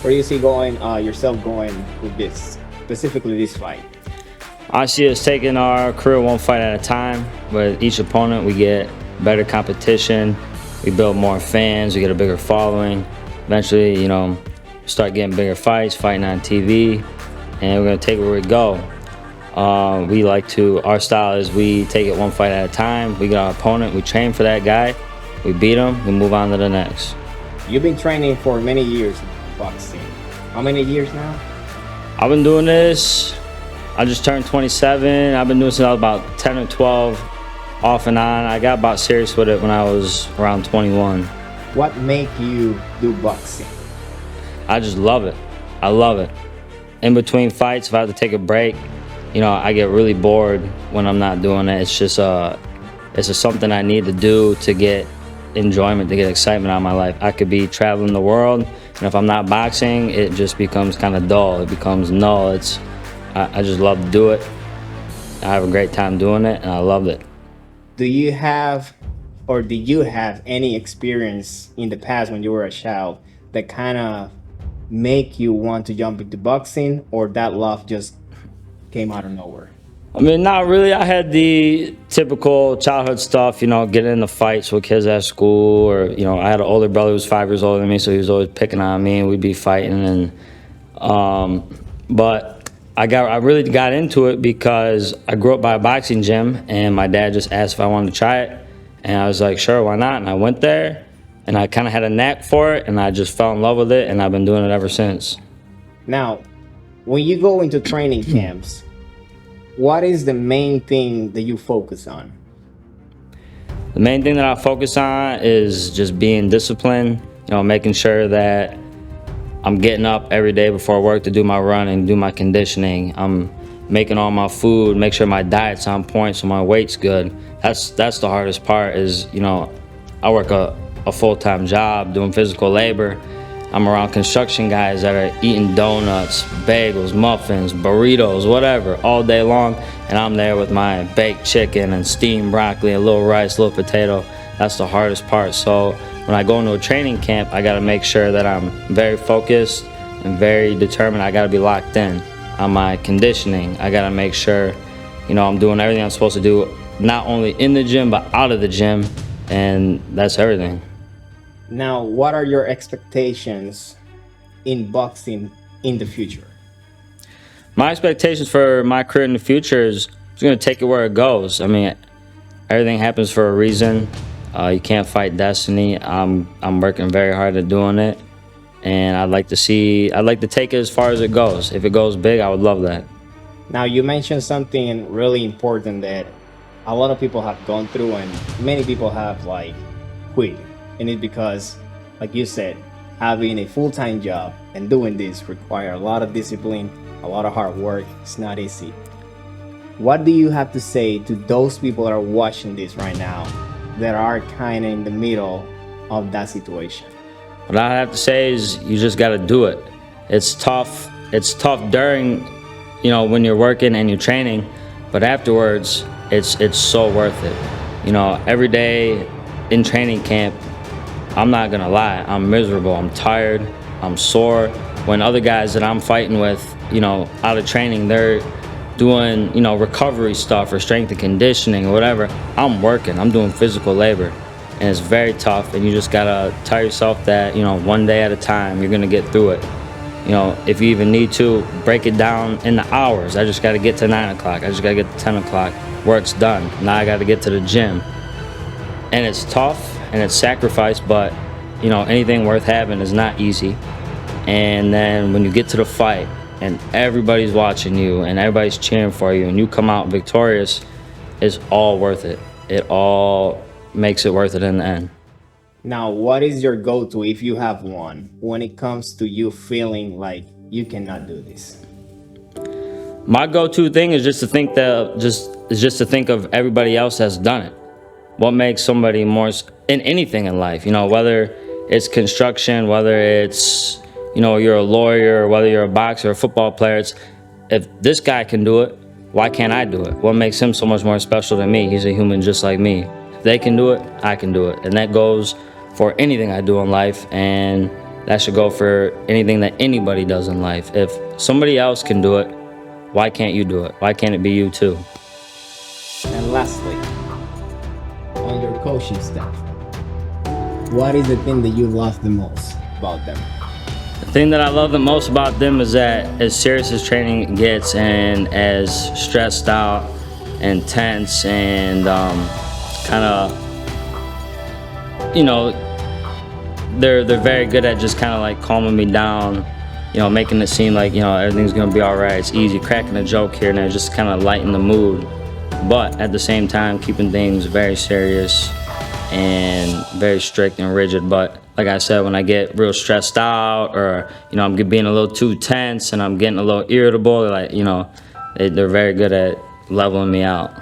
Where do you see going yourself going with this, specifically this fight? I see us taking our career one fight at a time. With each opponent, we get better competition. We build more fans. We get a bigger following. Eventually, start getting bigger fights, fighting on TV, and we're gonna take it where we go. Our style is we take it one fight at a time. We get our opponent, we train for that guy, we beat him, we move on to the next. You've been training for many years in boxing. How many years now? I've been doing this, I just turned 27. I've been doing this since I was about 10 or 12, off and on. I got about serious with it when I was around 21. What make you do boxing? I just love it. I love it. In between fights, if I have to take a break, I get really bored when I'm not doing it. It's just something I need to do to get enjoyment, to get excitement out of my life. I could be traveling the world, and if I'm not boxing, it just becomes kind of dull. It becomes null. I just love to do it. I have a great time doing it, and I loved it. Do you have, or did you have any experience in the past when you were a child that kind of make you want to jump into boxing, or that love just came out of nowhere? I mean, not really. I had the typical childhood stuff, getting into fights with kids at school, or, I had an older brother who was 5 years older than me, so he was always picking on me, and we'd be fighting. But I really got into it because I grew up by a boxing gym, and my dad just asked if I wanted to try it, and I was like, sure, why not? And I went there, and I kind of had a knack for it, and I just fell in love with it, and I've been doing it ever since. Now, when you go into training camps, what is the main thing that you focus on? The main thing that I focus on is just being disciplined, making sure that I'm getting up every day before work to do my running, do my conditioning. I'm making all my food, make sure my diet's on point so my weight's good. That's the hardest part is, I work a full-time job doing physical labor. I'm around construction guys that are eating donuts, bagels, muffins, burritos, whatever, all day long. And I'm there with my baked chicken and steamed broccoli, a little rice, a little potato. That's the hardest part. So when I go into a training camp, I gotta make sure that I'm very focused and very determined. I gotta be locked in on my conditioning. I gotta make sure, I'm doing everything I'm supposed to do, not only in the gym, but out of the gym. And that's everything. Now, what are your expectations in boxing in the future? My expectations for my career in the future is just going to take it where it goes. I mean, everything happens for a reason. You can't fight destiny. I'm working very hard at doing it, and I'd like to take it as far as it goes. If it goes big, I would love that. Now, you mentioned something really important that a lot of people have gone through, and many people have quit. And it's because, like you said, having a full-time job and doing this require a lot of discipline, a lot of hard work. It's not easy. What do you have to say to those people that are watching this right now that are kind of in the middle of that situation? What I have to say is you just got to do it. It's tough. It's tough during, when you're working and you're training, but afterwards, it's so worth it. Every day in training camp, I'm not gonna lie, I'm miserable, I'm tired, I'm sore. When other guys that I'm fighting with, out of training, they're doing, recovery stuff or strength and conditioning or whatever, I'm working, I'm doing physical labor. And it's very tough, and you just gotta tell yourself that, one day at a time, you're gonna get through it. If you even need to, break it down in the hours. I just gotta get to 9 o'clock, I just gotta get to 10 o'clock, work's done. Now I gotta get to the gym. And it's tough, and it's sacrifice, but anything worth having is not easy. And then when you get to the fight and everybody's watching you and everybody's cheering for you and you come out victorious, it's all worth it. It all makes it worth it in the end. Now, what is your go-to, if you have one, when it comes to you feeling like you cannot do this? My go-to thing is just to think of everybody else that's done it. What makes somebody more in anything in life, whether it's construction, whether it's, you're a lawyer, or whether you're a boxer or a football player, if this guy can do it, why can't I do it? What makes him so much more special than me? He's a human just like me. If they can do it, I can do it. And that goes for anything I do in life. And that should go for anything that anybody does in life. If somebody else can do it, why can't you do it? Why can't it be you too? And lastly, on your coaching staff, what is the thing that you love the most about them? The thing that I love the most about them is that as serious as training gets and as stressed out and tense and kind of, you know, they're very good at just kind of like calming me down, you know, making it seem like, you know, everything's gonna be all right, it's easy, cracking a joke here and there, just kind of lighten the mood, but at the same time keeping things very serious and very strict and rigid. But like I said, when I get real stressed out or, you know, I'm being a little too tense and I'm getting a little irritable, like, you know, they're very good at leveling me out.